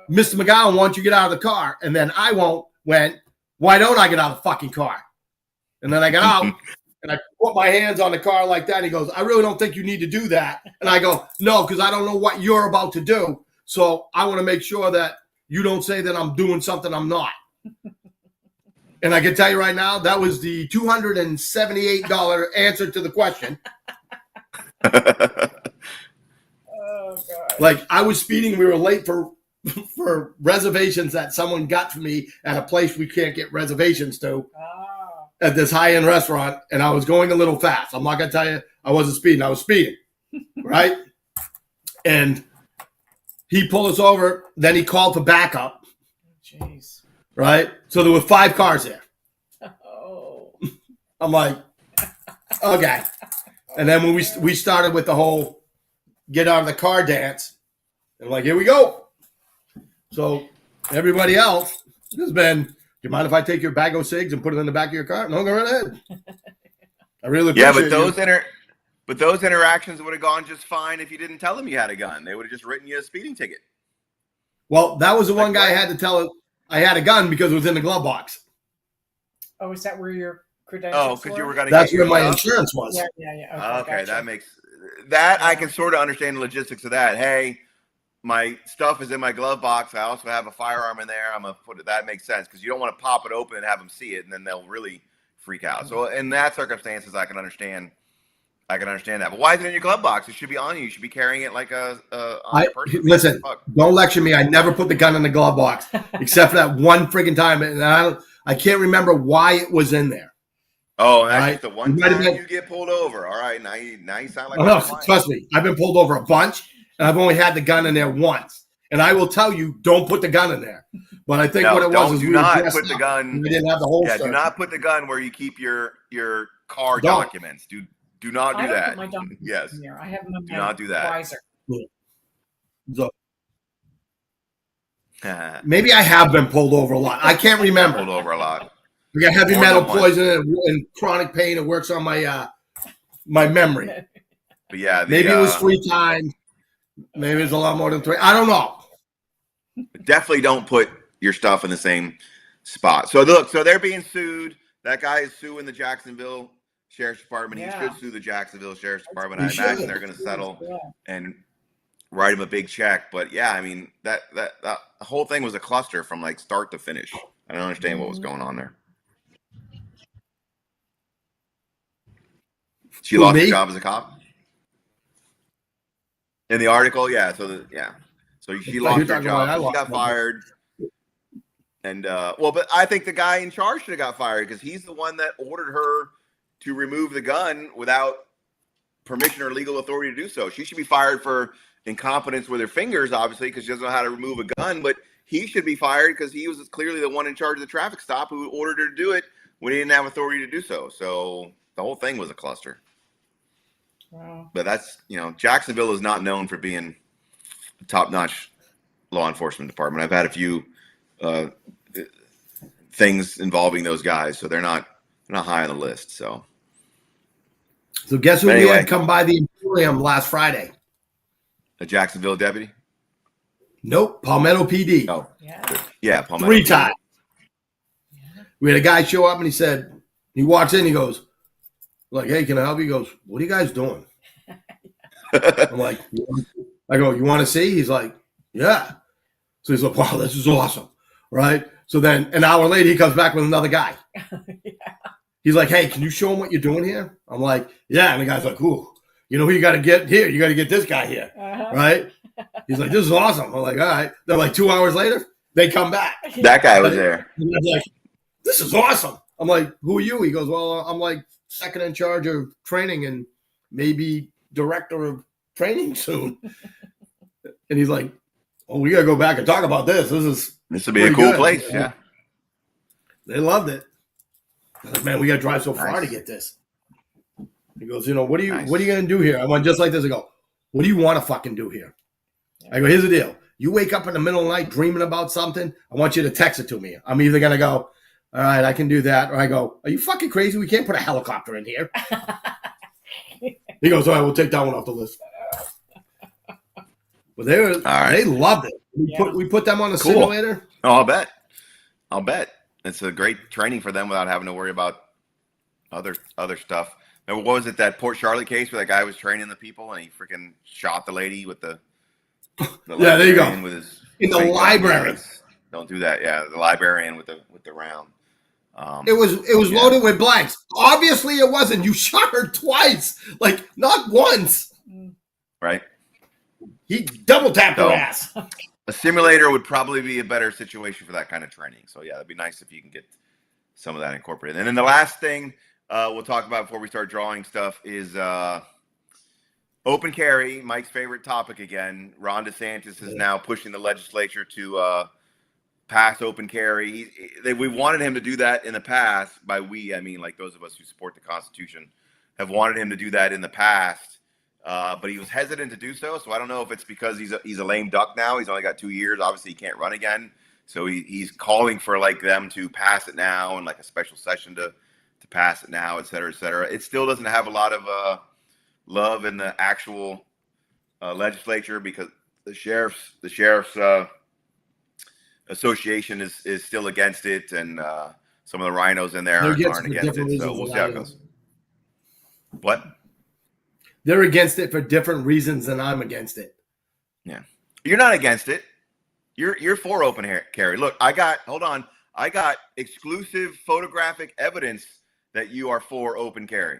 Mr. McGowan, why don't you get out of the car? And then I went, why don't I get out of the fucking car? And then I got out and I put my hands on the car like that. And he goes, I really don't think you need to do that. And I go, no, because I don't know what you're about to do. So I want to make sure that you don't say that I'm doing something I'm not. And I can tell you right now, that was the $278 answer to the question. Oh, God. Like, I was speeding. We were late for reservations that someone got for me at a place we can't get reservations to at this high-end restaurant, and I was going a little fast. I'm not going to tell you I wasn't speeding. I was speeding, right? And he pulled us over. Then he called for backup. Jeez. Right? So there were 5 cars there. Oh. I'm like, okay. And then when we started with the whole get out of the car dance, and like, here we go. So everybody else has been, do you mind if I take your bag of cigs and put it in the back of your car? No, go right ahead. I really appreciate but those interactions would have gone just fine if you didn't tell them you had a gun. They would have just written you a speeding ticket. Well, that was the one guy I had to tell I had a gun because it was in the glove box. Oh, is that where your credentials. Oh, because you were going to That's get where your my stuff? insurance was. Yeah. Okay, gotcha. that makes that I Yeah. can sort of understand the logistics of that. Hey, my stuff is in my glove box. I also have a firearm in there. I'm gonna put it. That makes sense because you don't want to pop it open and have them see it, and then they'll really freak out. So in that circumstances, I can understand. I can understand that. But why is it in your glove box? It should be on you. You should be carrying it like on your person. Listen, don't lecture me. I never put the gun in the glove box except for that one friggin' time, and I can't remember why it was in there. Oh, that's Right. just the one You might have time been- you get pulled over. All right, now you sound like Oh, no, trust me. I've been pulled over a bunch, and I've only had the gun in there once. And I will tell you, don't put the gun in there. But I think No, what it was is do we were not dressed put the up, gun. and we didn't have the holster. Yeah, do not put the gun where you keep your car Don't. documents. Do not do I don't that. put my documents Yes. in there. I have them in Do my not do that. visor. So maybe I have been pulled over a lot. I can't remember. Pulled over a lot. We got heavy More metal than once. poison and chronic pain. It works on my my memory. But yeah, Maybe it was 3 times. Maybe it's a lot more than 3. I don't know. definitely don't put your stuff in the same spot. So look, so they're being sued. That guy is suing the Jacksonville Sheriff's Department. Yeah. He should sue the Jacksonville Sheriff's Department. He I imagine should. they're going to settle Yeah. and write him a big check. But yeah, I mean that whole thing was a cluster from like start to finish. I don't understand what was going on there. She Who, lost her me? job as a cop. In the article, yeah. So so she You're lost her talking about I job. She lost got my job. fired. And but I think the guy in charge should have got fired because he's the one that ordered her to remove the gun without permission or legal authority to do so. She should be fired for incompetence with her fingers, obviously, because she doesn't know how to remove a gun. But he should be fired because he was clearly the one in charge of the traffic stop who ordered her to do it when he didn't have authority to do so. So the whole thing was a cluster. Wow. But that's, Jacksonville is not known for being a top-notch law enforcement department. I've had a few things involving those guys, so they're not high on the list. So guess who Anyway. we had come by the Emporium last Friday? a Jacksonville deputy? Nope, Palmetto PD. Oh, Yeah. yeah, Palmetto. 3 times. We had a guy show up and he walks in, he goes, like, hey, can I help you? He goes, what are you guys doing? I'm like, I go, you want to see? He's like, yeah. So he's like, wow, this is awesome. Right? So then an hour later, he comes back with another guy. He's like, hey, can you show him what you're doing here? I'm like, yeah. And the guy's like, ooh, you know who you got to get here? You got to get this guy here. Uh-huh. Right? He's like, this is awesome. I'm like, all right. Then like 2 hours later, they come back. That guy was there. And I'm like, this is awesome. I'm like, who are you? He goes, well, I'm like second in charge of training and maybe director of training soon. And he's like, oh, we got to go back and talk about this. This will be a pretty cool good. place. Yeah. They loved it. I was like, man, we got to drive so far Nice. to get this. He goes, what are you Nice. going to do here? I went just like this. I go, what do you want to fucking do here? I go, here's the deal. You wake up in the middle of the night dreaming about something, I want you to text it to me. I'm either going to go, all right, I can do that. Or I go, are you fucking crazy? We can't put a helicopter in here. He goes, all right, we'll take that one off the list. But they loved it. We put them on a Cool. simulator. Oh, I'll bet. It's a great training for them without having to worry about other stuff. Now, what was it, that Port Charlotte case where that guy was training the people and he freaking shot the lady with the Yeah, there you go. with his In the fake gun? library. Don't do that. Yeah, the librarian with the round. It was Yeah. loaded with blanks. Obviously, it wasn't. You shot her twice, like not once. Right. He double tapped her So- ass. A simulator would probably be a better situation for that kind of training. So yeah, that'd be nice if you can get some of that incorporated. And then the last thing we'll talk about before we start drawing stuff is open carry, Mike's favorite topic again. Ron DeSantis is now pushing the legislature to pass open carry. We wanted him to do that in the past. By we, I mean like those of us who support the Constitution have wanted him to do that in the past. But he was hesitant to do so. So I don't know if it's because he's a lame duck now. He's only got 2 years. Obviously, he can't run again. So he's calling for like them to pass it now and like a special session to pass it now, et cetera, et cetera. It still doesn't have a lot of love in the actual legislature because the sheriff's association is still against it, and some of the rhinos in there They're aren't against it for against different it. So reasons we'll see than how I it am. goes. What? They're against it for different reasons than I'm against it. Yeah, you're not against it. You're for open carry. Look, I got exclusive photographic evidence that you are for open carry.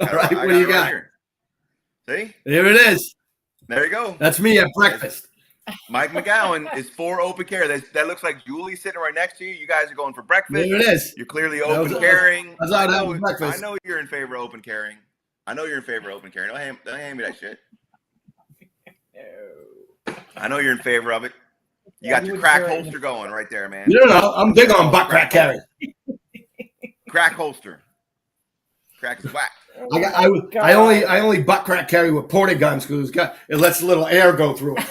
All right, what do you got? Here. See? There it is. There you go. That's me at breakfast. Mike McGowan is for open carry. That looks like Julie sitting right next to you. You guys are going for breakfast. There it is. You're clearly That open was- carrying. that's how I have breakfast. I know you're in favor of open carrying. Don't hand me that shit. I know you're in favor of it. You got your crack holster going right there, man. You don't know. I'm big on butt crack carry. Crack holster. Crack is whack. I only butt crack carry with porta guns because it lets a little air go through it.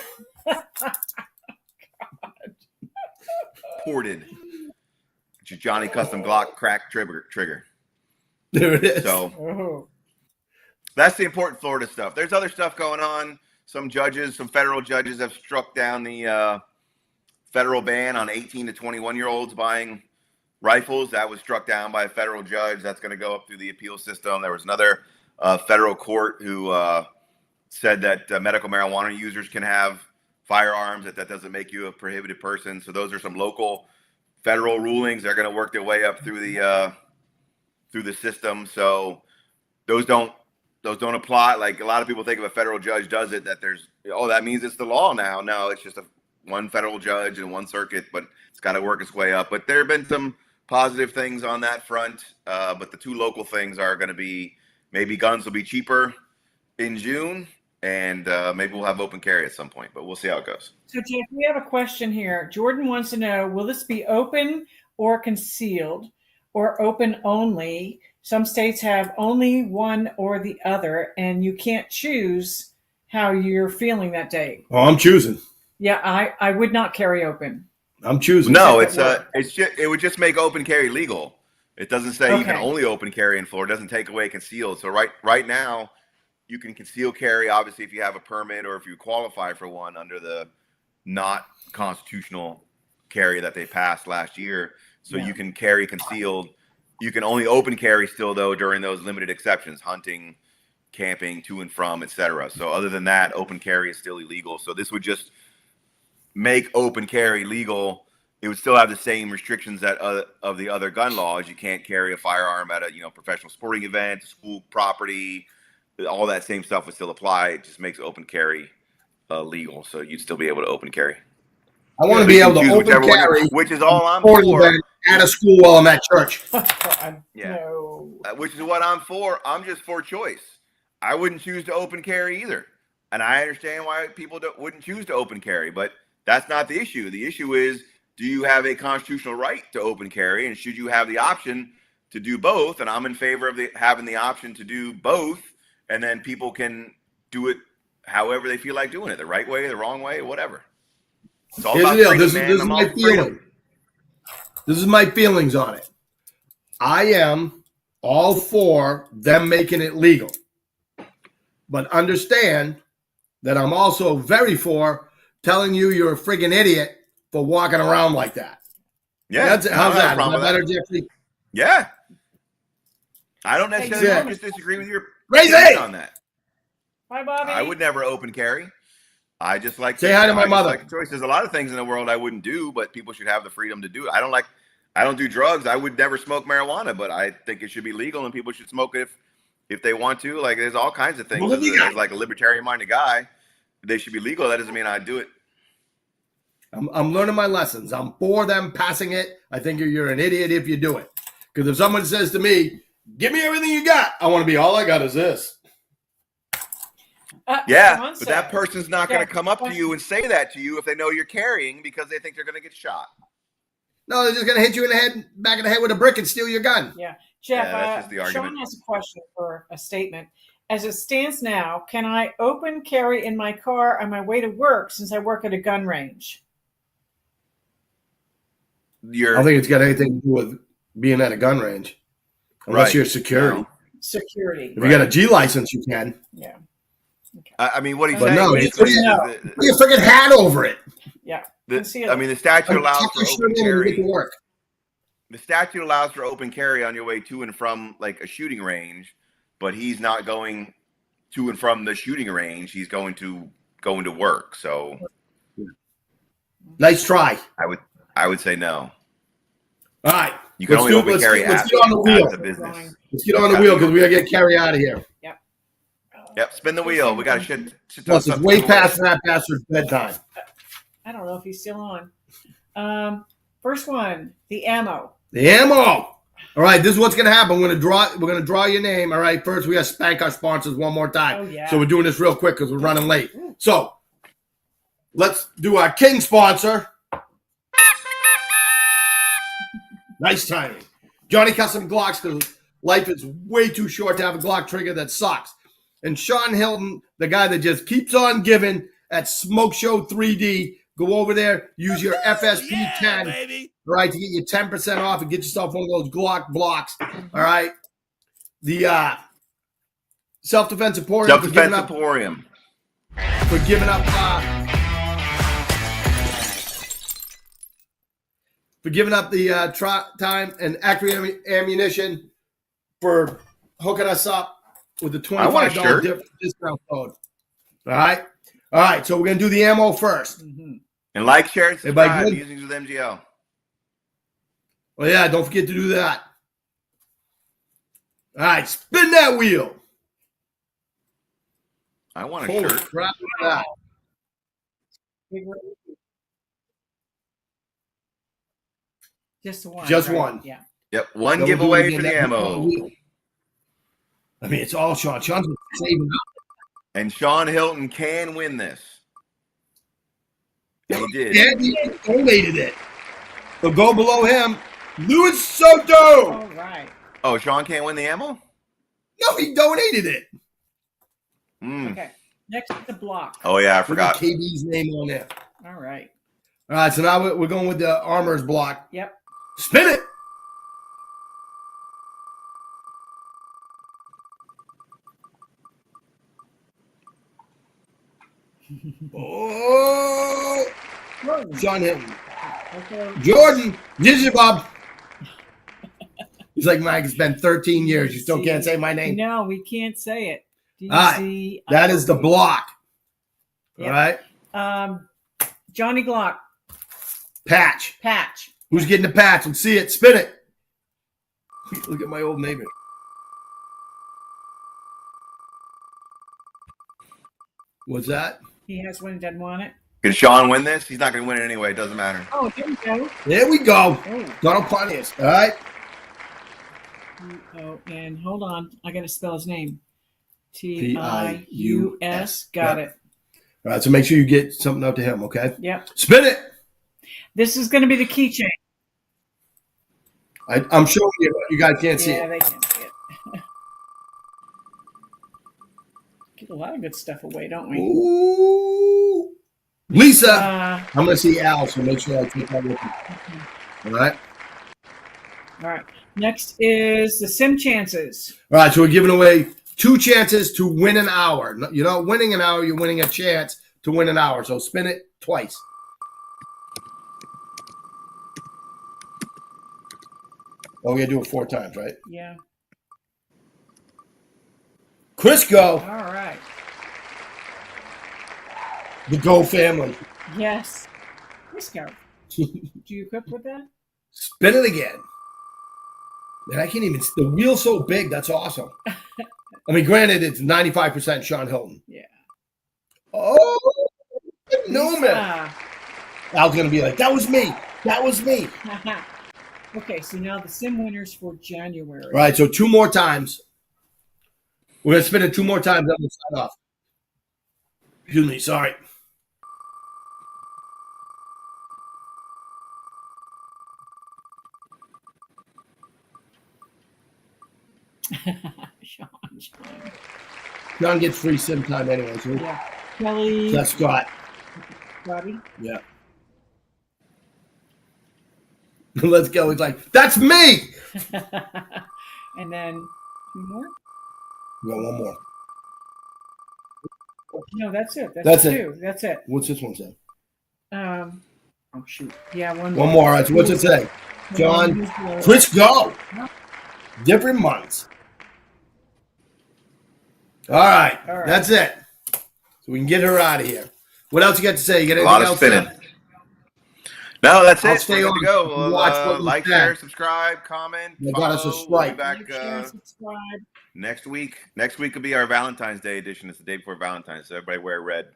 Ported. It's your Johnny Custom Glock crack trigger. There it is. So that's the important Florida stuff. There's other stuff going on. Some federal judges have struck down the federal ban on 18 to 21-year-olds buying rifles. That was struck down by a federal judge. That's going to go up through the appeal system. There was another federal court who said that medical marijuana users can have firearms, that doesn't make you a prohibited person. So those are some local federal rulings. They're going to work their way up through the system. So those don't apply. Like a lot of people think if a federal judge does it, that that means it's the law now. No, it's just one federal judge and one circuit, but it's got to work its way up. But there have been some positive things on that front. But the two local things are going to be maybe guns will be cheaper in June, and maybe we'll have open carry at some point, but we'll see how it goes. So, Jeff, we have a question here. Jordan wants to know, will this be open or concealed or open only? Some states have only one or the other, and you can't choose how you're feeling that day. Oh, I'm choosing. Yeah, I would not carry open. I'm choosing. No, it would just make open carry legal. It doesn't say you can Okay. only open carry in Florida. It doesn't take away concealed. So right now, you can conceal carry, obviously, if you have a permit or if you qualify for one under the not constitutional carry that they passed last year. So Yeah. you can carry concealed. You can only open carry still, though, during those limited exceptions, hunting, camping, to and from, etc. So other than that, open carry is still illegal. So this would just make open carry legal. It would still have the same restrictions that of the other gun laws. You can't carry a firearm at a professional sporting event, school property. All that same stuff would still apply. It just makes open carry legal, so you'd still be able to open carry. I want to be able to Choose open whichever one, carry which is all I'm sporting for. event at a school while I'm at church. Yeah. No. Which is what I'm for. I'm just for choice. I wouldn't choose to open carry either, and I understand why people wouldn't choose to open carry, but that's not the issue. The issue is, do you have a constitutional right to open carry, and should you have the option to do both? And I'm in favor of having the option to do both, and then people can do it however they feel like doing it, the right way, the wrong way, whatever. It's all Here's about the deal. freedom, This man. is I'm my all for freedom. feeling. This is my feelings on it. I am all for them making it legal, but understand that I'm also very for telling you you're a friggin' idiot for walking around like that. Yeah, How's that? Is that problem with better, Jeffrey? Yeah. I don't necessarily Yeah. just disagree with your Crazy! opinion on that. Hi, Bobby. I would never open carry. I just like Say hi to my I just mother. like the choice. There's a lot of things in the world I wouldn't do, but people should have the freedom to do it. I don't do drugs. I would never smoke marijuana, but I think it should be legal and people should smoke it if they want to. Like there's all kinds of things. Well, As like a libertarian minded guy, they should be legal. That doesn't mean I do it. I'm learning my lessons. I'm for them passing it. I think you're an idiot if you do it. Because if someone says to me, give me everything you got, I want to be, all I got is this. Yeah, Sean but said- that person's not going Yeah, to come up to you and say that to you if they know you're carrying because they think they're going to get shot. No, they're just going to hit you in the head, back of the head with a brick and steal your gun. Yeah. Jeff, Yeah, that's just the argument. Sean has a question for a statement. As it stands now, can I open carry in my car on my way to work since I work at a gun range? I don't think it's got anything to do with being at a gun range. Unless Right. you're security. No. Security. If you got a G license, you can. Yeah. I mean, what he's But saying no, basically it's- no. is that Put your friggin' hat over it. Yeah. the Conceal I mean, the statute allows Tuck for your shirt open in when you get carry. to work. the statute allows for open carry on your way to and from like a shooting range, but he's not going to and from the shooting range. He's going to work. So Nice try. I would say no. All right. You can only open carry let's at get on the wheel. the business. Let's get on the wheel because we got to get Carrie out of here. Yep, spin the wheel. We got to shit Plus, it's way past that bastard's bedtime. I don't know if he's still on. First one, the ammo. The ammo. All right, this is what's gonna happen. We're gonna draw your name. All right, first we gotta spank our sponsors one more time. Oh, yeah. So we're doing this real quick because we're running late. So let's do our king sponsor. Nice timing. Johnny Custom Glocks, because life is way too short to have a Glock trigger that sucks. And Sean Hilton, the guy that just keeps on giving at Smoke Show 3D. Go over there, use your FSP 10, baby. right, to get you 10% off and get yourself one of those Glock blocks. All right. The Self-Defense Emporium. Self-Defense Emporium. For giving up the time, and Acme Ammunition for hooking us up with the $25 discount code. All right. So we're gonna do the ammo first. Mm-hmm. And like, share, and subscribe. Everybody Using with MGL. Well, yeah, don't forget to do that. All right, spin that wheel. I want a Holy shirt. crap, look at that. Just one. Just right? one. Yeah. Yep, one Then we'll do it giveaway again. for the That's ammo. wheel. I mean, it's all Sean. Sean's saving up. And Sean Hilton can win this. And he did. And he donated it. So go below him. Luis Soto. All right. Oh, Sean can't win the ammo? No, he donated it. Okay. Next is the block. Oh, yeah, I We forgot. got KB's name on there. All right. All right, so now we're going with the Armor's block. Yep. Spin it. Oh, Sean Hilton. Okay. Jordan, Gigi Bob. He's like, Mike, it's been 13 years. You still can't say my name. No, we can't say it. right. That is the block. Yep. All right. Johnny Glock. Patch. Patch. Who's getting the patch? Let's see it. Spin it. Look at my old neighbor. What's that? He has one, doesn't want it. Can Sean win this? He's not going to win it anyway. It doesn't matter. Oh, there we go. There we go. Oh. Donald Pontius. All right. Oh, and hold on. I got to spell his name. Tius. Tius. Got Yep. it. All right. So make sure you get something out to him, okay? Yep. Spin it. This is going to be the keychain. I'm showing you, but you guys can't see Yeah, it. they can't see it. Get a lot of good stuff away, don't we? Ooh. Lisa. Uh, I'm going to see Al, so make sure I take that with me. All right. all right. Next is the sim chances. All right. So we're giving away 2 chances to win an hour. You're not winning an hour. You're winning a chance to win an hour. So spin it twice. Oh, we're going to do it 4 times, right? Yeah. Crisco, All right. the Go family. Yes. Let's go. Do you equip with that? Spin it again. Man, I can't even. The wheel's so big. That's awesome. I mean, granted, it's 95% Sean Hilton. Yeah. Oh, no, man. Ah. Al's going to be like, that was me. That was me. Okay, so now the sim winners for January. All right, so 2 more times. We're going to spin it 2 more times. Then we'll sign off. Excuse me. Sorry. Sean. John gets free sim time anyway. So Yeah. Kelly. that's Scott. Robbie. Yeah. Let's go. He's like, that's me. And then 2 more? We got 1 more. No, that's it. That's it. 2. That's it. What's this one say? Oh shoot. Yeah, 1 1 more. All right. So what's it say? John, Chris, go. Different months. All right. That's it. So we can get her out of here. What else you got to say? You got A anything lot of else? spinning. No, that's I'll it. stay We're on good to go. and watch what We'll you like, said. share, subscribe, comment, They follow. got us a We'll be strike. back Like, share, subscribe. next week. Next week will be our Valentine's Day edition. It's the day before Valentine's, so everybody wear red.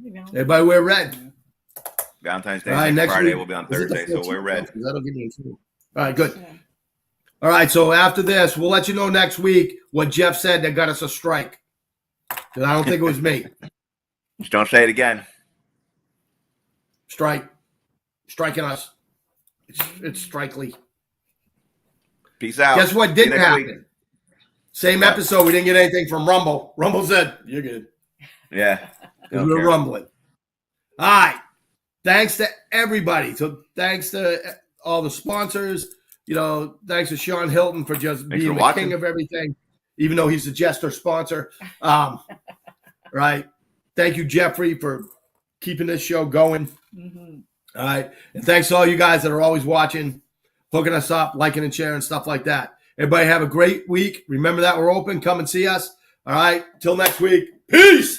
You know. Everybody wear red. Valentine's Day All right, next Friday week. will be on Is it the Thursday, so wear 14th? red. That'll give me a clue. All right, good. Yeah. All right, so after this, we'll let you know next week what Jeff said that got us a strike. Because I don't think it was me. Just don't say it again. Striking us. It's strikely. Peace out. Guess what See you didn't next week. happen? Same What? episode, we didn't get anything from Rumble. Rumble said, you're good. Yeah. Because we were rumbling. All right. Thanks to everybody. So thanks to all the sponsors. You know, thanks to Sean Hilton for just Thanks being for the watching. king of everything, even though he's a jester sponsor. Right. Thank you, Jeffrey, for keeping this show going. Mm-hmm. All right. And thanks to all you guys that are always watching, hooking us up, liking and sharing, stuff like that. Everybody have a great week. Remember that we're open. Come and see us. All right. Till next week. Peace.